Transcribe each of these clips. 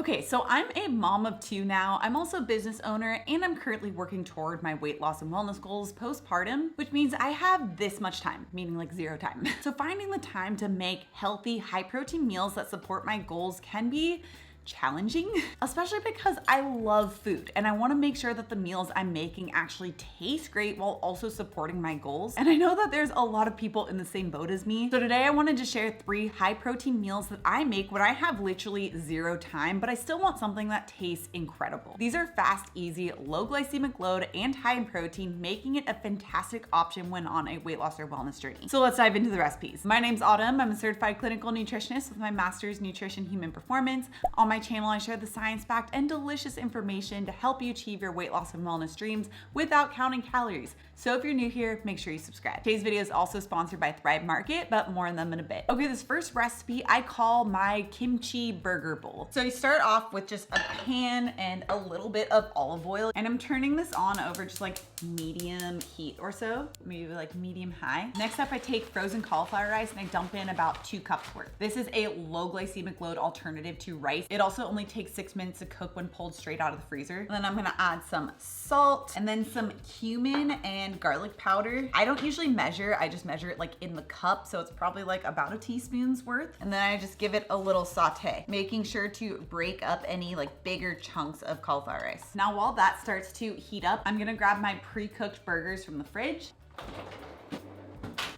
Okay, so I'm a mom of two now. I'm also a business owner, and I'm currently working toward my weight loss and wellness goals postpartum, which means I have this much time, meaning like zero time. So finding the time to make healthy, high protein meals that support my goals can be challenging, especially because I love food and I want to make sure that the meals I'm making actually taste great while also supporting my goals. And I know that there's a lot of people in the same boat as me. So today I wanted to share 3 high protein meals that I make when I have literally zero time, but I still want something that tastes incredible. These are fast, easy, low glycemic load, and high in protein, making it a fantastic option when on a weight loss or wellness journey. So let's dive into the recipes. My name's Autumn. I'm a certified clinical nutritionist with my master's in nutrition human performance. On my channel, I share the science-backed and delicious information to help you achieve your weight loss and wellness dreams without counting calories. So if you're new here, make sure you subscribe. Today's video is also sponsored by Thrive Market, but more on them in a bit. Okay, this first recipe I call my kimchi burger bowl. So you start off with just a pan and a little bit of olive oil, and I'm turning this on over just like medium heat or so, maybe like medium high. Next up, I take frozen cauliflower rice and I dump in about 2 cups worth. This is a low glycemic load alternative to rice. It also only takes 6 minutes to cook when pulled straight out of the freezer. And then I'm gonna add some salt and then some cumin and garlic powder. I don't usually measure, I just measure it like in the cup. So it's probably like about a teaspoon's worth. And then I just give it a little saute, making sure to break up any like bigger chunks of cauliflower rice. Now while that starts to heat up, I'm gonna grab my pre-cooked burgers from the fridge.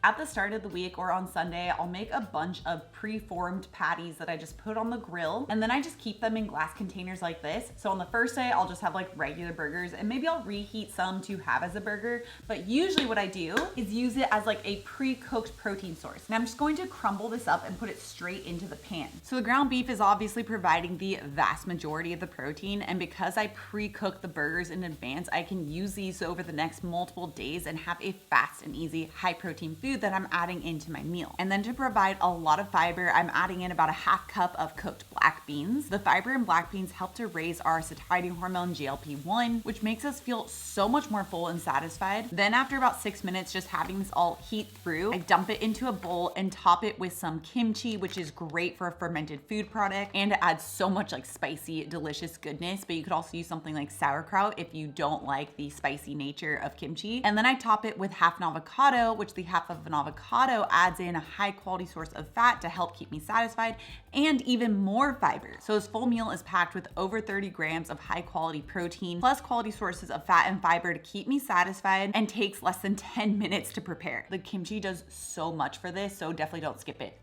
At the start of the week or on Sunday, I'll make a bunch of pre-formed patties that I just put on the grill, and then I just keep them in glass containers like this. So on the first day, I'll just have like regular burgers, and maybe I'll reheat some to have as a burger, but usually what I do is use it as like a pre-cooked protein source. And I'm just going to crumble this up and put it straight into the pan. So the ground beef is obviously providing the vast majority of the protein, and because I pre-cook the burgers in advance, I can use these over the next multiple days and have a fast and easy high protein food that I'm adding into my meal. And then to provide a lot of fiber, I'm adding in about a half cup of cooked black beans. The fiber in black beans help to raise our satiety hormone GLP-1, which makes us feel so much more full and satisfied. Then after about 6 minutes, just having this all heat through, I dump it into a bowl and top it with some kimchi, which is great for a fermented food product, and it adds so much like spicy, delicious goodness. But you could also use something like sauerkraut if you don't like the spicy nature of kimchi. And then I top it with half an avocado, which the half of an avocado adds in a high quality source of fat to help keep me satisfied, and even more fiber. So this full meal is packed with over 30 grams of high quality protein, plus quality sources of fat and fiber to keep me satisfied, and takes less than 10 minutes to prepare. The kimchi does so much for this, so definitely don't skip it.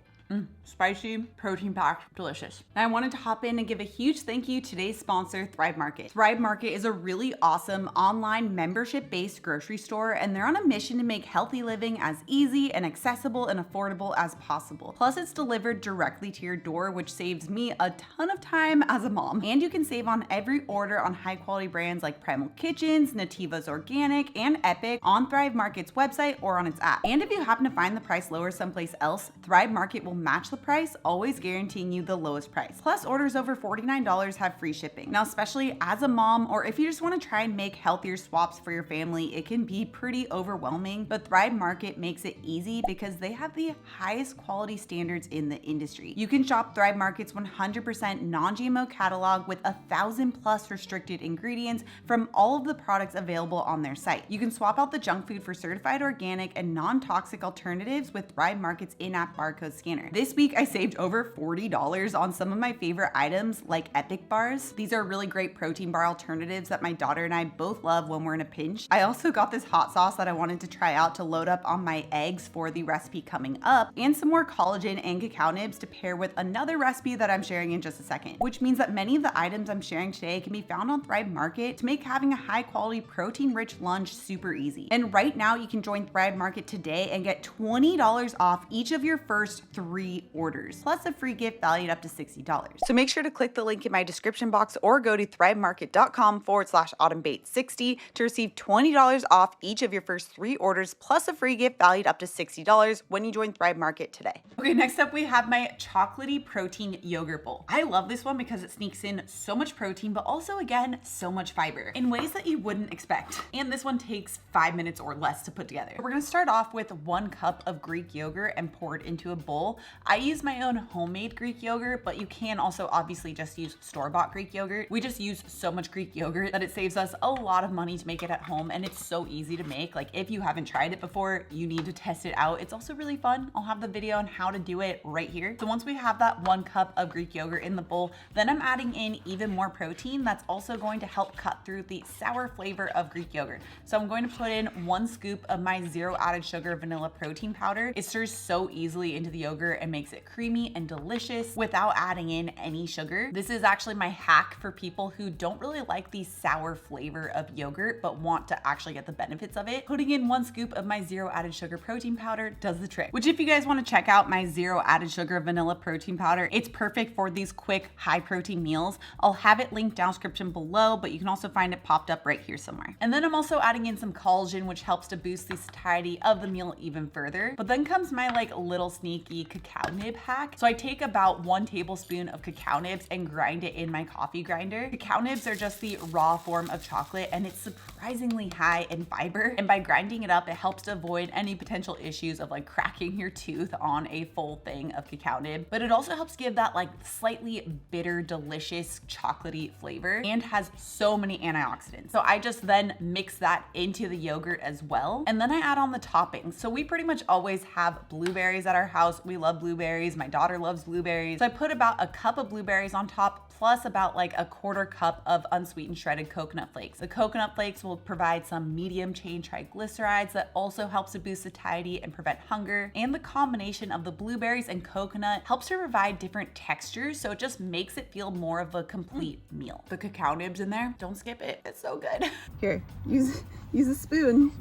Spicy, protein-packed, delicious. Now I wanted to hop in and give a huge thank you to today's sponsor, Thrive Market. Thrive Market is a really awesome online membership-based grocery store, and they're on a mission to make healthy living as easy and accessible and affordable as possible. Plus, it's delivered directly to your door, which saves me a ton of time as a mom. And you can save on every order on high-quality brands like Primal Kitchens, Nativa's Organic, and Epic on Thrive Market's website or on its app. And if you happen to find the price lower someplace else, Thrive Market will match the price, always guaranteeing you the lowest price. Plus, orders over $49 have free shipping. Now, especially as a mom, or if you just want to try and make healthier swaps for your family, it can be pretty overwhelming, but Thrive Market makes it easy because they have the highest quality standards in the industry. You can shop Thrive Market's 100% non-GMO catalog with 1,000+ restricted ingredients from all of the products available on their site. You can swap out the junk food for certified organic and non-toxic alternatives with Thrive Market's in-app barcode scanner. This week, I saved over $40 on some of my favorite items like Epic bars. These are really great protein bar alternatives that my daughter and I both love when we're in a pinch. I also got this hot sauce that I wanted to try out to load up on my eggs for the recipe coming up, and some more collagen and cacao nibs to pair with another recipe that I'm sharing in just a second, which means that many of the items I'm sharing today can be found on Thrive Market to make having a high quality protein-rich lunch super easy. And right now, you can join Thrive Market today and get $20 off each of your first 3 orders, plus a free gift valued up to $60. So make sure to click the link in my description box or go to thrivemarket.com/autumnbait60 to receive $20 off each of your first 3 orders, plus a free gift valued up to $60 when you join Thrive Market today. Okay, next up we have my chocolatey protein yogurt bowl. I love this one because it sneaks in so much protein, but also again, so much fiber in ways that you wouldn't expect. And this one takes 5 minutes or less to put together. We're gonna start off with 1 cup of Greek yogurt and pour it into a bowl. I use my own homemade Greek yogurt, but you can also obviously just use store-bought Greek yogurt. We just use so much Greek yogurt that it saves us a lot of money to make it at home, and it's so easy to make. Like, if you haven't tried it before, you need to test it out. It's also really fun. I'll have the video on how to do it right here. So once we have that 1 cup of Greek yogurt in the bowl, then I'm adding in even more protein that's also going to help cut through the sour flavor of Greek yogurt. So I'm going to put in 1 scoop of my 0 added sugar vanilla protein powder. It stirs so easily into the yogurt and makes it creamy and delicious without adding in any sugar. This is actually my hack for people who don't really like the sour flavor of yogurt but want to actually get the benefits of it. Putting in 1 scoop of my 0 added sugar protein powder does the trick. Which, if you guys want to check out my 0 added sugar vanilla protein powder, it's perfect for these quick high protein meals. I'll have it linked down description below, but you can also find it popped up right here somewhere. And then I'm also adding in some collagen, which helps to boost the satiety of the meal even further. But then comes my like little sneaky cacao nib hack. So I take about 1 tablespoon of cacao nibs and grind it in my coffee grinder. Cacao nibs are just the raw form of chocolate, and it's surprisingly high in fiber. And by grinding it up, it helps to avoid any potential issues of like cracking your tooth on a full thing of cacao nib. But it also helps give that like slightly bitter, delicious, chocolatey flavor, and has so many antioxidants. So I just then mix that into the yogurt as well. And then I add on the toppings. So we pretty much always have blueberries at our house. We love blueberries. My daughter loves blueberries. So I put about a cup of blueberries on top, plus about like a 1/4 cup of unsweetened shredded coconut flakes. The coconut flakes will provide some medium chain triglycerides that also helps to boost satiety and prevent hunger. And the combination of the blueberries and coconut helps to provide different textures, so it just makes it feel more of a complete meal. The cacao nibs in there, don't skip it. It's so good. Here, use a spoon.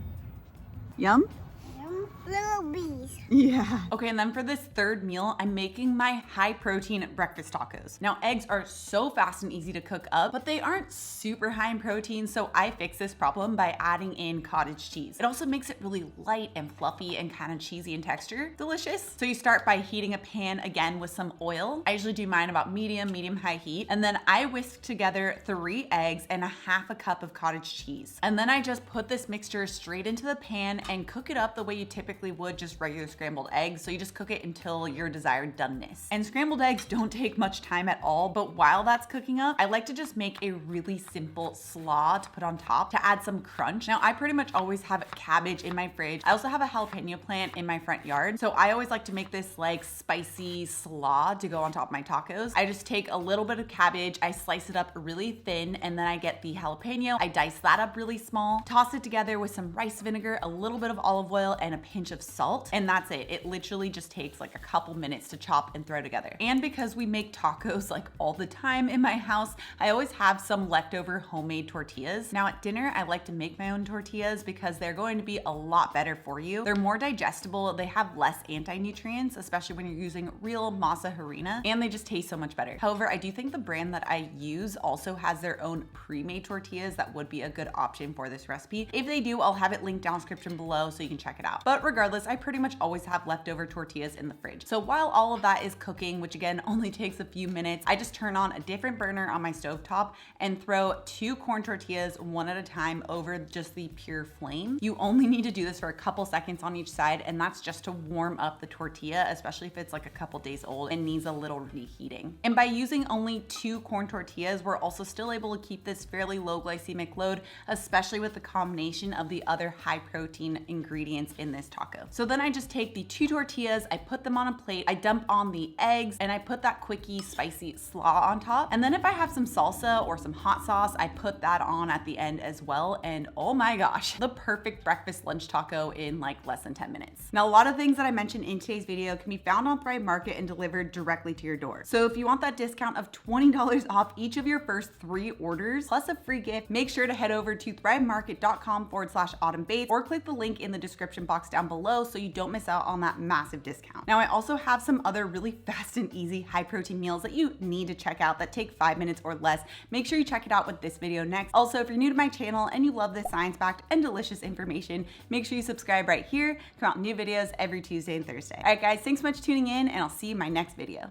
Yum? Little bees. Yeah. Okay, and then for this 3rd meal, I'm making my high protein breakfast tacos. Now, eggs are so fast and easy to cook up, but they aren't super high in protein, so I fix this problem by adding in cottage cheese. It also makes it really light and fluffy and kind of cheesy in texture. Delicious. So you start by heating a pan again with some oil. I usually do mine about medium-high heat. And then I whisk together 3 eggs and 1/2 cup of cottage cheese. And then I just put this mixture straight into the pan and cook it up the way you typically would just regular scrambled eggs. So you just cook it until your desired doneness. And scrambled eggs don't take much time at all, but while that's cooking up, I like to just make a really simple slaw to put on top to add some crunch. Now, I pretty much always have cabbage in my fridge. I also have a jalapeno plant in my front yard. So I always like to make this like spicy slaw to go on top of my tacos. I just take a little bit of cabbage, I slice it up really thin, and then I get the jalapeno, I dice that up really small, toss it together with some rice vinegar, a little bit of olive oil, and a pinch of salt, and that's it. It literally just takes like a couple minutes to chop and throw together. And because we make tacos like all the time in my house, I always have some leftover homemade tortillas. Now at dinner, I like to make my own tortillas because they're going to be a lot better for you. They're more digestible, they have less anti-nutrients, especially when you're using real masa harina, and they just taste so much better. However, I do think the brand that I use also has their own pre-made tortillas that would be a good option for this recipe. If they do, I'll have it linked down description below so you can check it out. But regardless, I pretty much always have leftover tortillas in the fridge. So while all of that is cooking, which again only takes a few minutes, I just turn on a different burner on my stovetop and throw 2 corn tortillas one at a time over just the pure flame. You only need to do this for a couple seconds on each side, and that's just to warm up the tortilla, especially if it's like a couple days old and needs a little reheating. And by using only 2 corn tortillas, we're also still able to keep this fairly low glycemic load, especially with the combination of the other high protein ingredients in this taco. So then I just take the 2 tortillas, I put them on a plate, I dump on the eggs, and I put that quickie spicy slaw on top. And then if I have some salsa or some hot sauce, I put that on at the end as well. And oh my gosh, the perfect breakfast lunch taco in like less than 10 minutes. Now, a lot of things that I mentioned in today's video can be found on Thrive Market and delivered directly to your door. So if you want that discount of $20 off each of your first 3 orders, plus a free gift, make sure to head over to thrivemarket.com/autumnbabes or click the link in the description box down below so you don't miss out on that massive discount. Now, I also have some other really fast and easy high protein meals that you need to check out that take 5 minutes or less. Make sure you check it out with this video next. Also, if you're new to my channel and you love this science-backed and delicious information, make sure you subscribe right here. Come out new videos every Tuesday and Thursday. All right, guys, thanks so much for tuning in, and I'll see you in my next video.